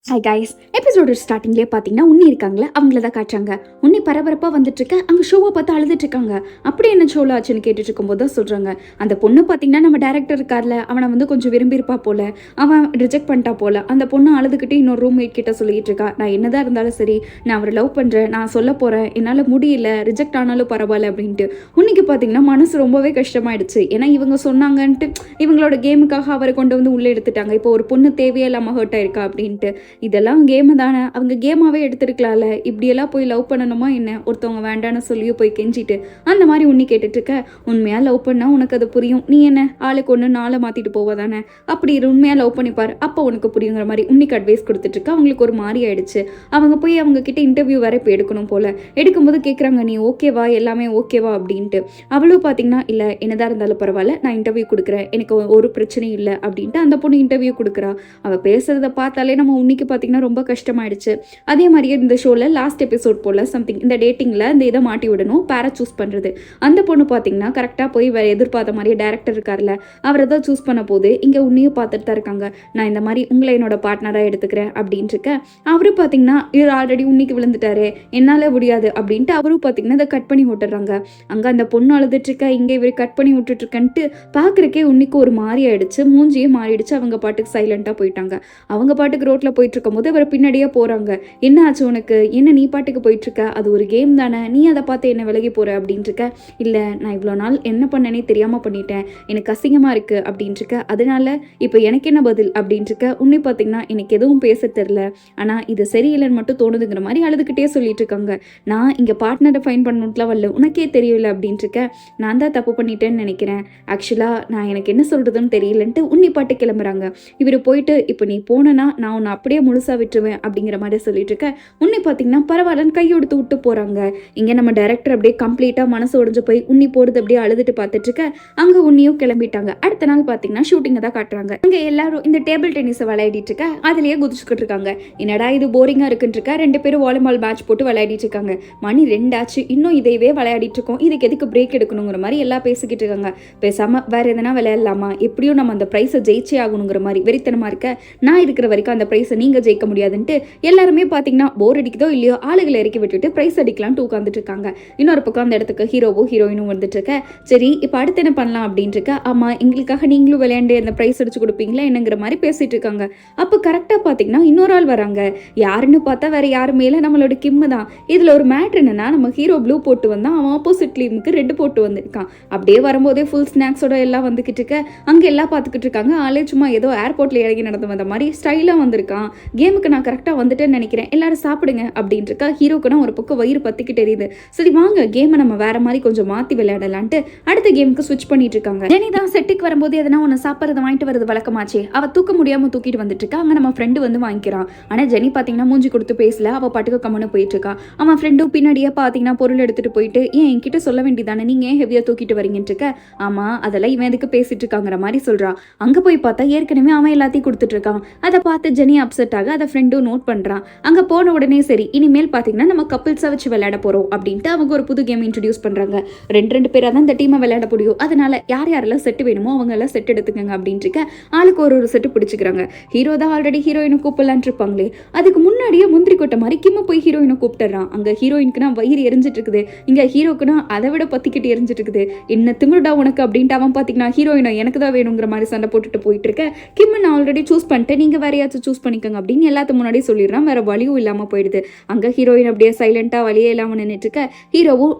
Hi guys, எபிசோட ஸ்டார்டிங்லேயே பார்த்தீங்கன்னா உன்னி இருக்காங்களே அவங்கள தான் காட்டுறாங்க. உன்னி பரபரப்பாக வந்துட்டு இருக்க அங்கே ஷோவை பார்த்து அழுதுட்டு இருக்காங்க. அப்படி என்ன ஷோவில் ஆச்சுன்னு கேட்டுட்டு இருக்கும்போது தான் சொல்கிறாங்க, அந்த பொண்ணு பார்த்தீங்கன்னா நம்ம டேரக்டர் இருக்கார்ல அவனை வந்து கொஞ்சம் விரும்பியிருப்பா போல, அவன் ரிஜெக்ட் பண்ணிட்டா போல. அந்த பொண்ணு அழுதுகிட்டு இன்னொரு ரூம்மேட் கிட்ட சொல்லிட்டு இருக்கா, நான் என்னதான் இருந்தாலும் சரி நான் அவரை லவ் பண்ணுறேன், நான் சொல்ல போகிறேன், என்னால் முடியல, ரிஜெக்ட் ஆனாலும் பரவாயில்ல அப்படின்ட்டு. உன்னிக்கு பார்த்தீங்கன்னா மனசு ரொம்பவே கஷ்டமாயிடுச்சு. ஏன்னா இவங்க சொன்னாங்கன்ட்டு இவங்களோட கேமுக்காக அவரை கொண்டு வந்து உள்ளே எடுத்துட்டாங்க. இப்போ ஒரு பொண்ணு தேவையே இல்லாமல் ஹர்ட் ஆயிருக்கா அப்படின்ட்டு. இதெல்லாம் கேமு தானே, அவங்க கேமாவே எடுத்துருக்கலாம்ல, இப்படியெல்லாம் போய் லவ் பண்ணணுமா என்ன, ஒருத்தவங்க வேண்டான்னு சொல்லியும் போய் கெஞ்சிட்டு அந்த மாதிரி உன்னி கேட்டுட்டு இருக்க. உண்மையாக லவ் பண்ணால் உனக்கு அது புரியும், நீ என்ன ஆளுக்கு ஒன்று நாளை மாற்றிட்டு போவதானே, அப்படி உண்மையாக லவ் பண்ணிப்பார் அப்போ உனக்கு புரியுங்கிற மாதிரி உன்னிக்கு அட்வைஸ் கொடுத்துட்ருக்க. அவங்களுக்கு ஒரு மாதிரி ஆயிடுச்சு. அவங்க போய் அவங்க கிட்ட இன்டர்வியூ வர இப்போ எடுக்கணும் போல. எடுக்கும்போது கேட்குறாங்க, நீ ஓகேவா, எல்லாமே ஓகேவா அப்படின்ட்டு. அவளும் பார்த்தீங்கன்னா இல்லை என்னதான் இருந்தாலும் பரவாயில்ல, நான் இன்டர்வியூ கொடுக்குறேன், எனக்கு ஒரு பிரச்சனையும் இல்லை அப்படின்ட்டு அந்த பொண்ணு இன்டர்வியூ கொடுக்குறா. அவள் பேசுறத பார்த்தாலே நம்ம உன்னிக்கு பார்த்தீங்கன்னா ரொம்ப கஷ்டமாயிடுச்சு. அதே மாதிரியே இந்த ஷோவில் லாஸ்ட் எபிசோட் போல் சம்திங் இந்த டேட்டிங்கில் இந்த இதை மாட்டி விடணும், பேரை சூஸ் பண்ணுறது. அந்த பொண்ணு பார்த்தீங்கன்னா கரெக்டாக போய் எதிர்பார்த்த மாதிரியே டேரக்டர் இருக்கார்ல அவரை தான் சூஸ் பண்ண போது இங்கே உன்னையும் பார்த்துட்டு தான் இருக்காங்க. நான் இந்த மாதிரி உங்களை என்னோட பார்ட்னராக எடுத்துக்கிறேன் அப்படின்ட்டு இருக்க. அவரு பார்த்தீங்கன்னா இவர் ஆல்ரெடி உன்னிக்கு விழுந்துட்டாரு, என்னால் முடியாது அப்படின்ட்டு அவரும் பார்த்தீங்கன்னா இதை கட் பண்ணி விட்டுறாங்க. அங்கே அந்த பொண்ணு அழுதுட்டு இருக்க, இங்கே இவர் கட் பண்ணி விட்டுட்ருக்கன்ட்டு பார்க்குறக்கே உன்னிக்கு ஒரு மாதிரி ஆயிடுச்சு. மூஞ்சியே மாறிடுச்சு. அவங்க பாட்டுக்கு சைலண்டாக போயிட்டாங்க. அவங்க பாட்டுக்கு ரோட்டில் போயிட்டு இருக்கும்போது அவர் பின்னாடியே போகிறாங்க. என்ன ஆச்சு உனக்கு, என்ன நீ பாட்டுக்கு போயிட்டுருக்க, அது ஒரு கேம் தானே, நீ அதை பார்த்து என்ன விலகி போகிற அப்படின்ட்டுருக்க. இல்லை நான் இவ்வளோ நாள் என்ன பண்ணனே தெரியாமல் பண்ணிட்டேன், எனக்கு அசிங்கமாக இருக்குது அப்படின்ட்டுருக்க. அதனால இப்போ எனக்கு என்ன பதில் அப்படின்ட்டுருக்க. உன்னை பார்த்தீங்கன்னா எனக்கு எதுவும் பேச தெரில, ஆனால் இது சரியில்லைன்னு மட்டும் தோணுதுங்கிற மாதிரி அழுதுகிட்டே சொல்லிட்டு இருக்காங்க. நான் இங்கே பார்ட்னரை ஃபைன் பண்ணணும்லாம் வரல, உனக்கே தெரியல அப்படின்ட்டுருக்க. நான் தான் தப்பு பண்ணிட்டேன்னு நினைக்கிறேன், ஆக்சுவலாக நான் எனக்கு என்ன சொல்கிறதுன்னு தெரியலன்ட்டு உன்னை பாட்டு கிளம்புறாங்க. இவர் போயிட்டு இப்போ நீ போனேன்னா நான் உன்னை அப்படியே முழுசாக விட்டுருவேன் அப்படிங்கிற மாதிரி சொல்லிட்டு இருக்க. உன்னை பார்த்தீங்கன்னா பரவாயில்லன்னு கையெடுத்து விட்டு போகிறாங்க. இங்கே நம்ம டைரக்டர் அப்படியே கம்ப்ளீட்டாக மனசு உடைஞ்சு போய் உன்னி போடுறது அப்படியே அழுதுட்டு பார்த்துட்டு இருக்க. அங்கே உன்னியும் கிளம்பிட்டாங்க. அடுத்த நாள் பார்த்தீங்கன்னா ஷூட்டிங்கை தான் காட்டுறாங்க. அங்கே எல்லாரும் இந்த டேபிள் டென்னிஸை விளையாடிட்டு இருக்க, அதுலேயே குதிச்சுக்கிட்டு இருக்காங்க. என்னடா இது போரிங்காக இருக்குன்னு இருக்கா. 2 பேரும் வாலிபால் மேட்ச் போட்டு விளையாடிட்டு இருக்காங்க. மணி 2 ஆச்சு, இன்னும் இதையவே விளையாடிட்டு இருக்கோம், இதுக்கு எதுக்கு பிரேக் எடுக்கணுங்கிற மாதிரி எல்லாம் பேசிக்கிட்டு இருக்காங்க. பேசாமல் வேற எதனா விளையாடலாமா, எப்படியும் நம்ம அந்த ப்ரைஸை ஜெயிச்சே ஆகணுங்கிற மாதிரி வெறித்தனமாக இருக்க. நான் இருக்கிற வரைக்கும் அந்த ப்ரைஸை நீங்கள் ஜெயிக்க முடியாதுன்ட்டு எல்லாருமே பார்த்தீங்கன்னா போர் அடிக்குதோ இல்லையோ ஆளுகளை இறக்கி விட்டுட்டு ப்ரைஸ் அடிக்கலாம்னு உட்காந்துட்டு இருக்காங்க. இன்னொரு பக்கம் அந்த இடத்துக்கு ஹீரோவோ ஹீரோயினும் வந்துட்டு இருக்க. சரி இப்போ அடுத்து என்ன பண்ணலாம் அப்படின்ட்டு இருக்க. ஆமாம் எங்களுக்காக நீங்களும் விளையாண்டு அந்த ப்ரைஸ் அடிச்சு கொடுப்பீங்களா என்னங்கிற மாதிரி பேசிட்டு இருக்காங்க. அப்போ கரெக்டாக பார்த்தீங்கன்னா இன்னொரு ஆள் வராங்க. யாருன்னு பார்த்தா வேற யாருமே இல்லை, நம்மளோட கிம்மு தான். இதில் ஒரு மேட்ரு என்னன்னா, நம்ம ஹீரோ ப்ளூ போட்டு வந்தான், அவன் ஆப்போசிட் டீமுக்கு ரெட் போட்டு வந்திருக்கான். அப்படியே வரும்போதே ஃபுல் ஸ்நாக்ஸோட எல்லாம் வந்துக்கிட்டு இருக்க. அங்கே எல்லாம் பார்த்துக்கிட்டு இருக்காங்க. ஆளே சும்மா ஏதோ ஏர்போர்ட்டில் இறங்கி நடந்து வந்த மாதிரி ஸ்டைலாக வந்திருக்கான். கேமுக்கு நான் கரெக்டாக வந்துட்டேன்னு நினைக்கிறேன், எல்லாரும் சாப்பிடுங்க அப்படின்ட்டு இருக்கா. ஹீரோக்குன்னா ஒரு பக்கம் வயிறு பத்திக்கிட்டு எரியுது. சரி வாங்க கேமை நம்ம வேற மாதிரி கொஞ்சம் மாற்றி விளையாடலான்ட்டு அடுத்த கேமுக்கு ஸ்விட்ச் பண்ணிட்டு இருக்காங்க. ஜெனி தான் செட்டுக்கு வரும்போது எதனா ஒன்று சாப்பிட்றது வாங்கிட்டு வரது வழக்கமாச்சு. அவள் தூக்க முடியாமல் தூக்கிட்டு வந்துட்டு இருக்கா. அங்கே நம்ம ஃப்ரெண்டு வந்து வாங்கிக்கிறான். ஆனால் ஜெனி பார்த்தீங்கன்னா மூஞ்சி கொடுத்து பேசல, அவள் பாட்டுக்கு கம்மனு போயிட்டு இருக்கா. அவன் ஃப்ரெண்டும் பின்னாடியே பார்த்தீங்கன்னா பொருள் எடுத்துட்டு போயிட்டு, ஏன் என்கிட்ட சொல்ல வேண்டியதானே, நீங்கள் ஏன் ஹெவியாக தூக்கிட்டு வரீங்கன்ட்டு இருக்க. ஆமாம் அதெல்லாம் இவன் எதுக்கு பேசிட்டு இருக்காங்கிற மாதிரி சொல்கிறான். அங்கே போய் பார்த்தா ஏற்கனவே அவன் எல்லாத்தையும் கொடுத்துட்டு இருக்கான். அதை பார்த்து ஜெனி அப்செட் ஆக அதை ஃப்ரெண்டும் நோட் பண்ணுறான். அங்கே போன உடனே சரி இனிமேல் பார்த்தீங்கன்னா நம்ம கப்பிள்ஸாக வச்சு விளையாட போகிறோம் அப்படின்ட்டு அவங்க ஒரு புது கேம் இன்ட்ரடியூஸ் பண்ணுறாங்க. 2 பேராக தான் இந்த டீமை விளையாட முடியும், அதனால யார் யாரெல்லாம் செட்டு வேணுமோ அவங்க எல்லாம் செட் எடுத்துக்கங்க அப்படின்ட்டு இருக்க. ஆளுக்கு ஒரு செட்டு பிடிச்சிக்கிறாங்க. ஹீரோ தான் ஆல்ரெடி ஹீரோயினை கூப்பிடலான் இருப்பாங்களே, அதுக்கு முன்னாடியே முந்திரி கொட்ட மாதிரி கிம்ம போய் ஹீரோயினை கூப்பிட்டுறான். அங்கே ஹீரோயினுக்குனா வயிறு எரிஞ்சிட்டு இருக்குது, இங்கே ஹீரோக்குனா அதை விட பத்திக்கிட்டு எரிஞ்சிட்டு இருக்குது. என்ன திமிருடா உனக்கு அப்படின்ட்டு அவன் பார்த்தீங்கன்னா ஹீரோயினை எனக்கு தான் வேணுங்கிற மாதிரி சண்டை போட்டுட்டு போயிட்டு இருக்க. கிம்ம நான் ஆல்ரெடி சூஸ் பண்ணிட்டேன், நீங்கள் வேற யாச்சும் சூஸ் பண்ணிக்கோங்க அப்படின்னு எல்லாத்துக்கு முன்னாடி சொல்லிடுறான். வேற வழியும் இல்லாமல் போயிடுது. அங்கே ஹீரோயின் அப்படியே சைலண்டாக வழியே இல்லாமல் நின்றுட்டு இருக்க. ஹீரோவும்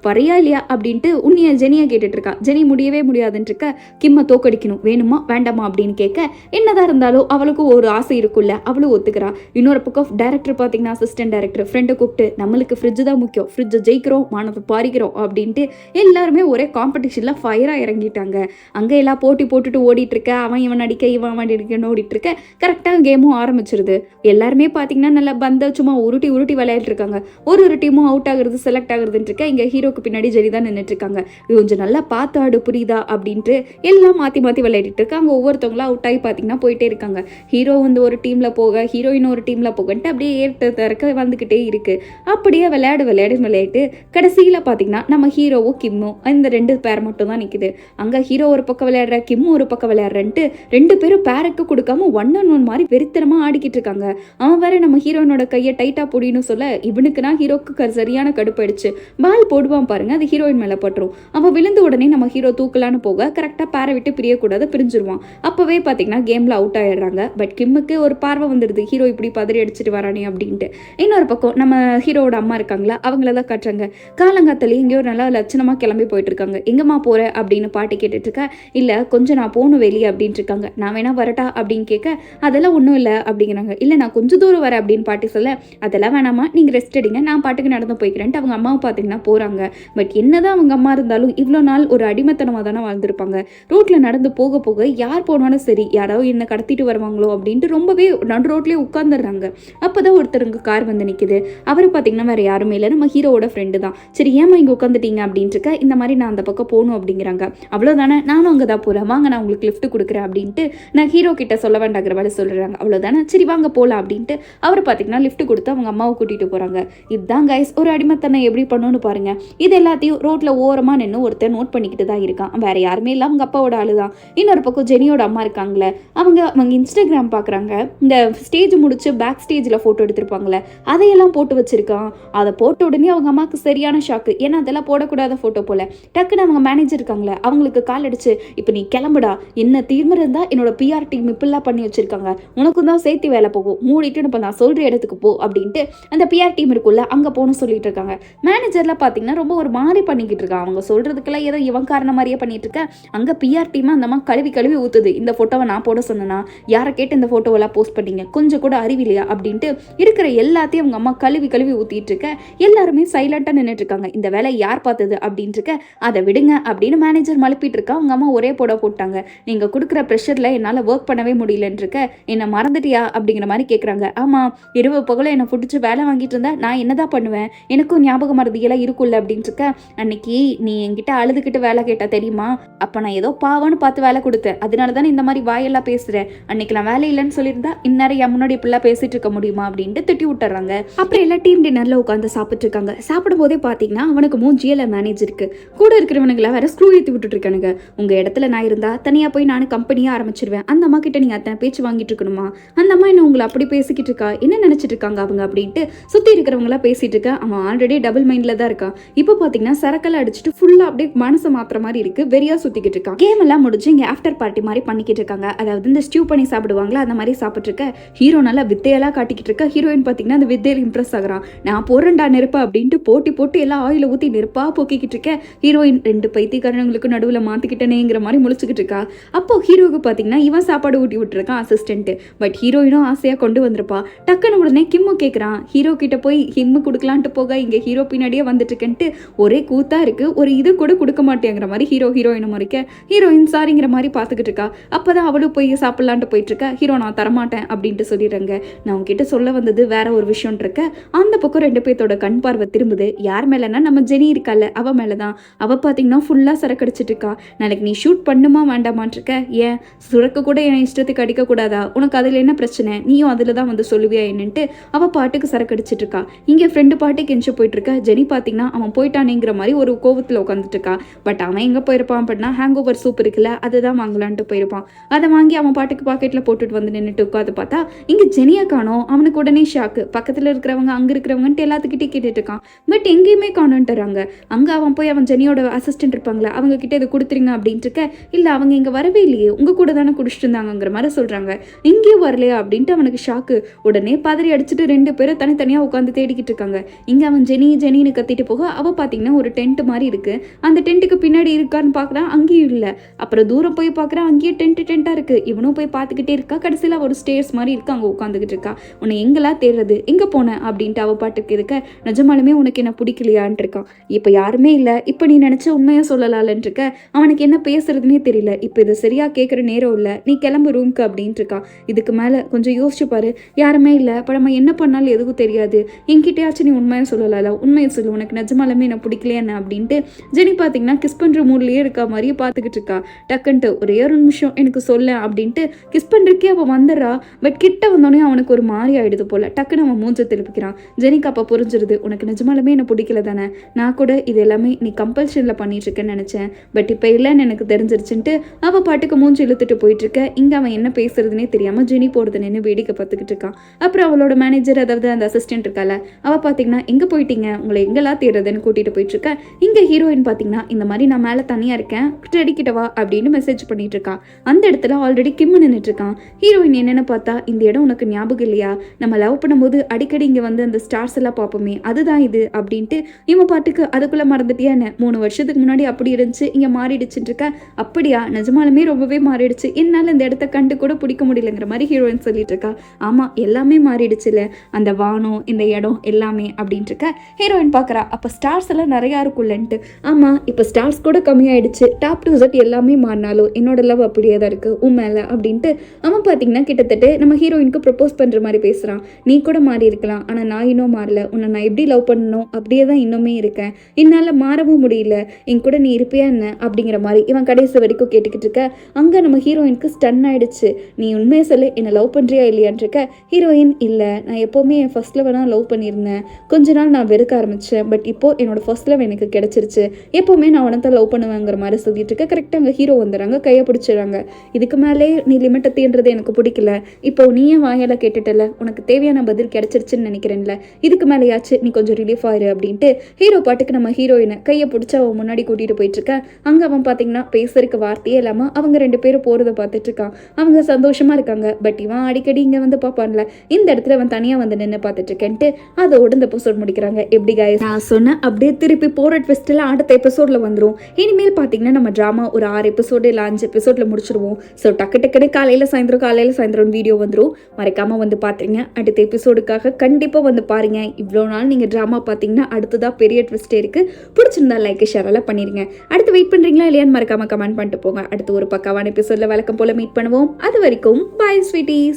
வரையா இல்லையா அப்படின்ட்டு உன்னிய ஜெனியை கேட்டுட்டு இருக்கா. ஜெனி முடியவே முடியாதுன்னு இருக்க. கிம்ம தோக்கடிக்கணும், வேணுமா வேண்டாமா அப்படின்னு கேட்க. என்னதான் இருந்தாலும் அவளுக்கு ஒரு ஆசை இருக்குல்ல, அவளும் ஒத்துக்கிறா. இன்னொரு பக்கம் டைரக்டர் பார்த்தீங்கன்னா அசிஸ்டன்ட் டைரக்டர் ஃப்ரெண்டை கூப்பிட்டு, நம்மளுக்கு ஃப்ரிட்ஜ் தான் முக்கியம், ஃப்ரிட்ஜை ஜெயிக்கிறோம், மானத்தை பாரிக்கிறோம் அப்படின்ட்டு எல்லாருமே ஒரே காம்படிஷனில் ஃபயராக இறங்கிட்டாங்க. அங்கே எல்லாம் போட்டி போட்டுட்டு ஓடிட்டு இருக்க. அவன் இவன் அடிக்க இவன் அடிக்கன்னு ஓடிட்டு இருக்க. கரெக்டாக கேமும் ஆரம்பிச்சிருது. எல்லாருமே பார்த்தீங்கன்னா நல்லா பந்த சும்மா உருட்டி உருட்டி விளையாட்டு இருக்காங்க. ஒரு டீமும் அவுட் ஆகுறது செலக்ட் ஆகுறதுன்னு இருக்க. இங்கே ஹீரோக்கு பின்னாடி ஜெனி தான் நின்றுட்டு இருக்காங்க. கொஞ்சம் நல்லா பார்த்து ஆடு புரியுதா அப்படின்ட்டு எல்லாம் மாற்றி மாற்றி விளையாடிட்டு இருக்காங்க. ஒவ்வொருத்தவங்களும் அவுட் ஆகி பார்த்தீங்கன்னா போயிட்டே இருக்காங்க. ஹீரோ வந்து ஒரு டீமில் போக, ஹீரோயின் ஒரு டீமில் போகன்ட்டு அப்படியே ஏற்ற திறக்க வந்துக்கிட்டே இருக்கு. அப்படியே விளையாட்டு கடைசியில் பார்த்தீங்கன்னா நம்ம ஹீரோவும் கிம்மும் இந்த 2 பேர் மட்டும் தான் நிற்குது. அங்கே ஹீரோ ஒரு பக்கம் விளையாடுற, கிம்மு ஒரு பக்கம் விளையாடுறன்ட்டு 2 பேரும் பேருக்கு கொடுக்காம 1-on-1 மாதிரி வெறித்தனமாக ஆடிக்கிட்டு இருக்காங்க. அவன் வேற நம்ம ஹீரோயினோட கையை டைட்டா பொடின்னு சொல்ல இவனுக்குனா ஹீரோக்கு சரியான கடுப்பாயிடுச்சு. பால் போடுவான் பாருங்க, அது ஹீரோயின் மேல பட்டுரும். அவன் விழுந்த உடனே நம்ம ஹீரோ தூக்கலான்னு போக கரெக்டா பேரை விட்டு பிரியக்கூடாது, பிரிஞ்சிருவான். அப்பவே பாத்தீங்கன்னா கேம்ல அவுட் ஆயிடுறாங்க. பட் கிம்முக்கு ஒரு பார்வை வந்துடுது, ஹீரோ இப்படி பதறி அடிச்சிட்டு வரானே அப்படின்ட்டு. இன்னொரு பக்கம் நம்ம ஹீரோட அம்மா இருக்காங்களா, அவங்களதான் காட்டுறாங்க. காலங்காத்தாலே எங்கேயோ நல்லா லட்சணமா கிளம்பி போயிட்டு இருக்காங்க. எங்கம்மா போற அப்படின்னு பாட்டி கேட்டுட்டு இருக்க. இல்ல கொஞ்சம் நான் போகணும் வெளியே அப்படின்ட்டு இருக்காங்க. நான் வேணா வரட்டா அப்படின்னு கேட்க அதெல்லாம் ஒன்றும் இல்லை அப்படிங்கிறாங்க. இல்லை நான் கொஞ்சம் தூரம் வரேன் அப்படின்னு பாட்டி சொல்ல அதெல்லாம் வேணாமா, நீங்கள் ரெஸ்ட் எடுங்க, நான் பாட்டுக்கு நடந்து போய்க்கிறேன்ட்டு அவங்க அம்மாவை பார்த்தீங்கன்னா போகிறாங்க. பட் என்னதான் அவங்க அம்மா இருந்தாலும் இவ்வளோ நாள் ஒரு அடிமைத்தனமாக தானே வாழ்ந்துருப்பாங்க. ரோட்டில் நடந்து போக போக யார் போனாலும் சரி யாராவது என்ன கடத்திட்டு வருவாங்களோ அப்படின்ட்டு ரொம்பவே நடு ரோட்லேயே உட்காந்துடுறாங்க. அப்போ தான் ஒருத்தருங்க கார் வந்து நிற்குது. அவர் பார்த்தீங்கன்னா வேறு யாருமே இல்லை, நம்ம ஹீரோவோட ஃப்ரெண்டு தான். சரி ஏமா இங்கே உட்காந்துட்டீங்க அப்படின்ட்டு இருக்க. இந்த மாதிரி நான் அந்த பக்கம் போகணும் அப்படிங்கிறாங்க. அவ்வளோதானே, நானும் அங்கே தான் போகிறேன், வாங்க நான் உங்களுக்கு லிஃப்ட் கொடுக்குறேன் அப்படின்ட்டு நான் ஹீரோ கிட்ட சொல்ல வேண்டாங்கிற வேலை சொல்கிறாங்க. அவ்வளோதானே, சரி வாங்க போகலாம் அப்படின்ட்டு அவர் பார்த்தீங்கன்னா லிஃப்ட் கொடுத்து அவங்க அம்மாவை கூட்டிகிட்டு போகிறாங்க. இதுதான் கைஸ் ஒரு அடிமைத்தனை எப்படி பண்ணணும்னு பாருங்க. இது எல்லாத்தையும் ரோட்டில் ஓரமாக நின்று ஒருத்தர் நோட் பண்ணிக்கிட்டு தான் இருக்கான். வேற யாருமே இல்லை, அவங்க அப்பாவோட ஆளு தான். இன்னொரு பக்கம் ஜெனியோட அம்மா இருக்காங்களே, அவங்க இன்ஸ்டாகிராம் பார்க்குறாங்க. இந்த ஸ்டேஜ் முடிச்சு பேக் ஸ்டேஜில் ஃபோட்டோ எடுத்திருப்பாங்களே, அதையெல்லாம் போட்டு வச்சிருக்கான். அதை போட்ட உடனே அவங்க அம்மாவுக்கு சரியான ஷாக்கு. ஏன்னா அதெல்லாம் போடக்கூடாத ஃபோட்டோ போல. டக்குன்னு அவங்க மேனேஜர் இருக்காங்களே, அவங்களுக்கு கால் அடிச்சு இப்போ நீ கிளம்புடா, என்ன தீர்மை இருந்தால் என்னோட பிஆர் டீம் இப்பெல்லாம் பண்ணி வச்சிருக்காங்க, உனக்கும் தான் சேர்த்து வேலை போகும், மூடிட்டு இப்போ நான் சொல்கிற இடத்துக்கு போ அப்படின்ட்டு அந்த பிஆர் டீம் இருக்குல்ல அங்கே போகணும்னு சொல்லிட்டு இருக்காங்க. மேனேஜர்லாம் பார்த்தீங்கன்னா ரொம்ப ஒரு மாதிரி பண்ணிக்கிட்டு இருக்கான். அவங்க சொல்கிறதுக்கெல்லாம் ஏதோ இவன் காரணம் மாதிரியே பண்ணிட்டு இருக்க. அங்கே பிஆர் டீமாக அந்த மாதிரி கழுவி கழுவி ஊற்றுது. இந்த ஃபோட்டோவை நான் போட சொன்னேன்னா யாரை கேட்டு இந்த ஃபோட்டோவெல்லாம் போஸ்ட் பண்ணீங்க, கொஞ்சம் கூட அறிவில்லையா அப்படின்ட்டு இருக்கிற எல்லாத்தையும் அவங்க அம்மா கழுவி கழுவி ஊற்றிட்டு இருக்க. எல்லாருமே சைலண்டாக நின்றுட்டு இருக்காங்க. இந்த வேலை யார் பார்த்தது அப்படின்ட்டு இருக்க. அதை விடுங்க அப்படின்னு மேனேஜர் மழுப்பிட்டு இருக்கா. அவங்க அம்மா ஒரே போட போட்டாங்க. நீங்கள் கொடுக்குற ப்ரெஷரில் என்னால் ஒர்க் பண்ணவே முடியலன்னு இருக்க, என்னை மறந்துட்டியா அப்படிங்கிற மாதிரி கேட்குறாங்க. ஆமாம், இரவு பகல என்னை பிடிச்சி வேலை வாங்கிட்டு இருந்தா நான் என்னதான் பண்ணுவேன், எனக்கும் ஞாபகம் மறதியெல்லாம் இருக்குல்ல அப்படின்ட்டு இருக்க. அன்னைக்கு நீ என்கிட்ட அழுதுகிட்டு வேலை கேட்டா தெரியுமா, அப்போ நான் ஏதோ பாவன்னு பார்த்து வேலை கொடுத்தேன், அதனால தானே இந்த மாதிரி வாயெல்லாம் பேசுகிறேன். அன்னைக்கு நான் வேலை இல்லைன்னு சொல்லியிருந்தா இந்நேரம் என் முன்னாடி இப்படிலாம் பேசிட்டு இருக்க முடியுமா அப்படின்ட்டு திட்டி விட்டுறாங்க. அப்புறம் எல்லாம் டீம் டின்னரில் உட்காந்து சாப்பிட்டு இருக்காங்க. சாப்பிடும் போதே பார்த்தீங்கன்னா அவனுக்கு மூஞ்சியில் மேனேஜ் இருக்கு. கூட இருக்கிறவனுங்களை வேற ஸ்க்ரூ ஏற்றி விட்டுட்டு இருக்கானுங்க. உங்க இடத்துல நான் இருந்தா தனியாக போய் நானும் கம்பெனியாக ஆரம்பிச்சிருவேன். அந்த அம்மா கிட்ட நீங்க அத்தனை பேச்சு வாங்கிட்டு இருக்கணுமா, அந்த அம்மா என்ன உங்களை அப்படி பேசிக்கிட்டு இருக்கா, என்ன நினைச்சிட்டு இருக்காங்க அவங்க அப்படின்ட்டு சுற்றி இருக்கிறவங்களா பேசிட்டு இருக்க. அவன் ஆல்ரெடி டபுள் மைண்ட்ல தான் இருக்கான். இப்போ பார்த்தீங்கன்னா சரக்கெல்லாம் அடிச்சுட்டு ஃபுல்லாக அப்படியே மனசை மாத்திர மாதிரி இருக்கு, வெறியா சுத்திக்கிட்டு இருக்கான். கேம் எல்லாம் முடிஞ்சு இங்கே ஆஃப்டர் பார்ட்டி மாதிரி பண்ணிக்கிட்டு இருக்காங்க. அதாவது இந்த ஸ்டியூ பண்ணி சாப்பிடுவாங்களா அந்த மாதிரி சாப்பிட்டு இருக்க. ஹீரோ நல்லா வித்தையெல்லாம் காட்டிக்கிட்டு இருக்க. ஹீரோயின் பார்த்தீங்கன்னா அந்த வித்தையில இம்ப்ரெஸ் ஆகிறான். நான் போறேன்டா நெருப்பா அப்படின்ட்டு போட்டி போட்டு எல்லாம் ஆயில ஊற்றி நெருப்பா போக்கிக்கிட்டு இருக்க. ஹீரோயின் ரெண்டு பைத்தியக்காரங்களுக்கு நடுவில் மாத்திக்கிட்டேனேங்கிற மாதிரி முழிச்சுக்கிட்டு இருக்கா. அப்போ ஹீரோவுக்கு பார்த்தீங்கன்னா இவன் சாப்பாடு ஊட்டி விட்டுருக்கான் அசிஸ்டன்ட். பட் ஹீரோயினும் ஆசையாக கொண்டு வந்திருப்பா. டக்குன்னு உடனே கிம்மு கேட்குறான். ஹீரோ கிட்ட போய் கிம்மு கொடுக்கலான்ட்டு போக இங்கே ஹீரோ பின்னாடியே வந்துட்டு இருக்கேன்ட்டு ஒரே கூத்தா இருக்கு. ஒரு இது கூட கொடுக்க மாட்டேங்கிற மாதிரி ஹீரோயினை முறைக்க. ஹீரோயின் சாரிங்கிற மாதிரி பார்த்துக்கிட்டு இருக்கா. அப்போதான் அவளும் போய் சாப்பிடலான்ட்டு போயிட்டு இருக்கா. ஹீரோ நான் தரமாட்டேன் அப்படின்ட்டு சொல்லிடுறாங்க. நான் உங்ககிட்ட சொல்ல வந்தது வேற ஒரு விஷயம் இருக்க. அந்த பக்கம் ரெண்டு பேர்த்தோட கண் பார்வை திரும்புது. யார் மேலன்னா நம்ம ஜெனி இருக்கால அவ மேலதான். அவ பார்த்தீங்கன்னா ஃபுல்லா சரக்கடிச்சிட்டு இருக்கா. நாளைக்கு நீ ஷூட் பண்ணுமா வேண்டாமான் இருக்க. ஏன் சுரக்க கூட என் இஷ்டத்துக்கு அடிக்க கூடாதா, உனக்கு அதுல என்ன பிரச்சனை, நீயும் அதுல தான் வந்து சொல்லுவியா என்னன்ட்டு அவ பாட்டுக்கு சரக்கடிச்சிட்டு இருக்கா. இங்க ஃப்ரெண்டு பாட்டுக்கு எஞ்சி போயிட்டு இருக்கா. ஜெனி பார்த்தீங்கன்னா அவன் போயிட்டானேங்கிற மாதிரி ஒரு கோவத்தில் உட்காந்துட்டு இருக்கா. பட் அவன் எங்க போயிருப்பான் அப்படின்னா ஹேங் ஓவர் சூப் இருக்குல்ல அதுதான் வாங்கலான்ட்டு போயிருப்பான். அதை வாங்கி அவன் பாட்டுக்கு பாக்கெட்ல போட்டுட்டு வந்து நின்றுட்டு உட்காந்து பார்த்தா இங்க ஜெனியை காணோம். அவனுக்கு உடனே ஷாக்கு. பக்கத்துல இருக்கிறவங்க அங்க இருக்கிறவங்கன்ட்டு எல்லாத்துக்கிட்டே கேட்டுட்டு இருக்கான். பட் எங்கேயுமே காணோன்ட்டுறாங்க. அங்க அவன் போய் அவன் ஜெனியோட அசிஸ்டன்ட் இருப்பாங்களா அவங்க கிட்ட இதை கொடுத்துருங்க அப்படின்ட்டு இருக்க. இல்ல அவங்க இங்க வரவே இல்லையே, உங்க கூட தானே குடிச்சிட்டு இருந்தாங்கிற மாதிரி சொல்றாங்க. இங்கேயும் வரலையா அப்படின்ட்டு அவனுக்கு ஷாக்கு. உடனே பதறி அடிச்சுட்டு ரெண்டு பேரும் தனித்தனியா உட்காந்து தேடிக்கிட்டு இருக்காங்க. இங்க அவன் ஜெனின்னு கத்திட்டு போக அவ பாத்தீங்கன்னா ஒரு டென்ட் மாதிரி இருக்கு. அந்த டென்ட்டுக்கு பின்னாடி இருக்கான்னு பாக்குறான், அங்கேயும் இல்ல. அப்புறம் தூரம் போய் பாக்குறான், அங்கேயும் டென்ட்டா இருக்கு. இவனும் போய் பார்த்துக்கிட்டே இருக்கா. கடைசியில ஒரு ஸ்டேர்ஸ் மாதிரி இருக்கு, அங்க உட்காந்துக்கிட்டு இருக்கா. உன்னை எங்கெல்லாம் தேடுறது, எங்க போன அப்படின்ட்டு அவ பாட்டுக்கு இருக்க. நிஜமாலுமே உனக்கு என்ன பிடிக்கலையான் இருக்கான். இப்ப யாருமே இல்ல, இப்ப நீ நினைச்ச உண்மையா சொல்லலாம்னு இருக்க. அவனுக்கு என்ன பேசுறதுன்னே தெரியல. இப்ப இது சரியா கேட்கற நேரம் இல்ல, நீ கிளம்பு ரூம்க்கு அப்படின்ட்டு இருக்கான். இதுக்கு மேல கொஞ்சம் யோசிச்சு பாரு, யாருமே இல்ல, இப்ப நம்ம என்ன பண்ணாலும் எதுவும் தெரியாது, என்கிட்டயாச்சும் நீ உண்மையா சொல்லல, உண்மையை சொல்லு, உனக்கு நிஜமாலுமே என்ன பிடிக்கலையா என்ன அப்படின்ட்டு ஜெனி பாத்தீங்கன்னா கிஸ் பண்ற மூட்லயே இருக்கா மாதிரியே பாத்துக்கிட்டு இருக்கா. டக்குன்ட்டு ஒரே ஒரு நிமிஷம் எனக்கு சொல்ல அப்படின்ட்டு கிஸ் பண்றதுக்கே அவ வந்துடுறா. பட் கிட்ட வந்தோடனே அவனுக்கு ஒரு மாதிரி ஆயிடுது போல. டக்குன்னு அவன் மூஞ்ச திருப்பிக்கிறான். ஜெனிக்கு அப்ப புரிஞ்சிருது, உனக்கு நிஜமாலுமே என்ன பிடிக்கல தானே, நான் கூட இது எல்லாமே நீ கம்பல்ஷன்ல பண்ணிட்டு இருக்கேன்னு நினைச்சேன், பட் இப்ப இல்லைன்னு எனக்கு தெரிஞ்சிருச்சுன்ட்டு அவ பாட்டுக்கு மூஞ்சி இழுத்துட்டு போயிட்டு இருக்க. இங்க அவன் என்ன பேசுறதுனே தெரியாம ஜெனி போறத ஓரத்தில் நின்று வேடிக்கை பார்த்துக்கிட்டு இருக்கான். அப்புறம் அவளோட மேனேஜர், அதாவது அந்த அசிஸ்டன்ட் இருக்கால, அவள் பார்த்தீங்கன்னா எங்கே போயிட்டீங்க, உங்களை எங்கெல்லாம் தேடுறதுன்னு கூட்டிகிட்டு போயிட்டுருக்க. இங்கே ஹீரோயின் பார்த்தீங்கன்னா இந்த மாதிரி நான் மேலே தனியாக இருக்கேன், ரெடிக்கிட்ட வா அப்படின்னு மெசேஜ் பண்ணிட்டு இருக்கான். அந்த இடத்துல ஆல்ரெடி கிம் நின்றுட்டு இருக்கான். ஹீரோயின் என்னென்னு பார்த்தா, இந்த இடம் உனக்கு ஞாபகம் இல்லையா, நம்ம லவ் பண்ணும்போது அடிக்கடி இங்கே வந்து அந்த ஸ்டார்ஸ் எல்லாம் பார்ப்போமே, அதுதான் இது அப்படின்ட்டு இவன் பாட்டுக்கு அதுக்குள்ளே மறந்துட்டியா என்ன, 3 வருஷத்துக்கு முன்னாடி அப்படி இருந்துச்சு, இங்கே மாறிடுச்சுட்டு இருக்க. அப்படியா, நிஜமாலுமே ரொம்பவே மாறிடுச்சு, என்னால் இந்த இடத்த கண்டு கூட பிடிக்க முடியலங்கிற மாதிரி ஹீரோயின் சொல்லிட்டு இருக்கா. ஆமாம், எல்லாமே மாறிடுச்சுல, அந்த வானம், இந்த இடம் எல்லாமே அப்படின்ட்டு இருக்க. ஹீரோயின் பார்க்குறா, அப்போ ஸ்டார்ஸ் எல்லாம் நிறையா இருக்குல்லன்ட்டு. ஆமாம், இப்போ ஸ்டார்ஸ் கூட கம்மியாயிடுச்சு, டாப் டு செட் எல்லாமே மாறினாலும் என்னோட லவ் அப்படியே தான் இருக்குது உன் மேலே அப்படின்ட்டு. அவன் பார்த்தீங்கன்னா கிட்டத்தட்ட நம்ம ஹீரோயினுக்கு ப்ரப்போஸ் பண்ணுற மாதிரி பேசுகிறான். நீ கூட மாறி இருக்கலாம், ஆனால் நான் இன்னும் மாறல, உன்னை நான் எப்படி லவ் பண்ணணும் அப்படியே தான் இன்னுமே இருக்கேன், என்னால் மாறவும் முடியல, என் கூட நீ இருப்பியா என்ன அப்படிங்கிற மாதிரி இவன் கடைசி வரைக்கும் கேட்டுக்கிட்டு இருக்க. அங்கே நம்ம ஹீரோயினுக்கு ஸ்டன் ஆயிடுச்சு. நீ உண்மையை சொல்லு, என்னை லவ் பண்ணுறியா இல்லையான்னு இருக்க. ஹீரோயின், இல்லை, நான் எப்போவுமே என் ஃபர்ஸ்ட் லவ் தான் லவ் பண்ணியிருந்தேன், கொஞ்ச நாள் நான் வெறுக்க ஆரம்பித்தேன், பட் இப்போ என்னோட ஃபர்ஸ்ட் லவ் எனக்கு கிடச்சிருச்சு, எப்போவுமே நான் உனக்கு லவ் பண்ணுவேங்கிற மாதிரி சொல்லிட்டு இருக்க. கரெக்டாக அங்கே ஹீரோ வந்துடுறாங்க, கையை பிடிச்சிடுறாங்க. இதுக்கு மேலே நீ லிமிட்டை தீன்றது எனக்கு பிடிக்கல, இப்போ நீயே வாயால கேட்டுட்டல, உனக்கு தேவையான பதில் கிடைச்சிருச்சுன்னு நினைக்கிறேன்ல, இதுக்கு மேலேயாச்சு நீ கொஞ்சம் ரிலீஃப் ஆயிரு அப்படின்ட்டு ஹீரோ பாட்டுக்கு நம்ம ஹீரோயினை கையை பிடிச்சி அவன் முன்னாடி கூட்டிகிட்டு போயிட்டு இருக்க. அங்கே அவன் பார்த்தீங்கன்னா பேசுறதுக்கு வார்த்தையே இல்லாமல் அவங்க 2 பேரும் போகிறத பார்த்துட்டு இருக்கான். அவங்க சந்தோஷமா இருக்காங்க. பட் இவன் அடிக்கடி இங்கே வந்து பார்ப்பான்ல, இந்த இடத்துல அவன் தனியாக வந்து நின்று பார்த்துட்டு இருக்கேன்ட்டு அதோட இந்த எபிசோட் முடிக்கிறாங்க. எப்படி guys, நான் சொன்னேன் அப்படியே திருப்பி போகிற ட்விஸ்ட்டில் அடுத்த எபிசோடில் வந்துடும். இனிமேல் பார்த்தீங்கன்னா நம்ம ட்ராமா ஒரு 6 எபிசோடு இல்லை 5 எபிசோடில் முடிச்சிருவோம். ஸோ டக்கு டக்குன்னு காலையில் சாயந்தரம் வீடியோ வந்துடும். மறக்காமல் வந்து பார்த்துருங்க. அடுத்த எபிசோடுக்காக கண்டிப்பாக வந்து பாருங்க. இவ்வளோ நாள் நீங்கள் ட்ராமா பார்த்தீங்கன்னா அடுத்ததாக பெரிய ட்விஸ்டே இருக்குது. பிடிச்சிருந்தா லைக் ஷேர் எல்லாம் பண்ணிடுங்க. அடுத்து வெயிட் பண்ணுறீங்களா இல்லையான்னு மறக்காமல் கமெண்ட் பண்ணிட்டு போங்க. அடுத்து ஒரு பக்காவான எபிசோடில் வழக்கம் போல் மீட் பண்ணுவோம். அது வரைக்கும் பாய் ஸ்வீட்டீஸ்.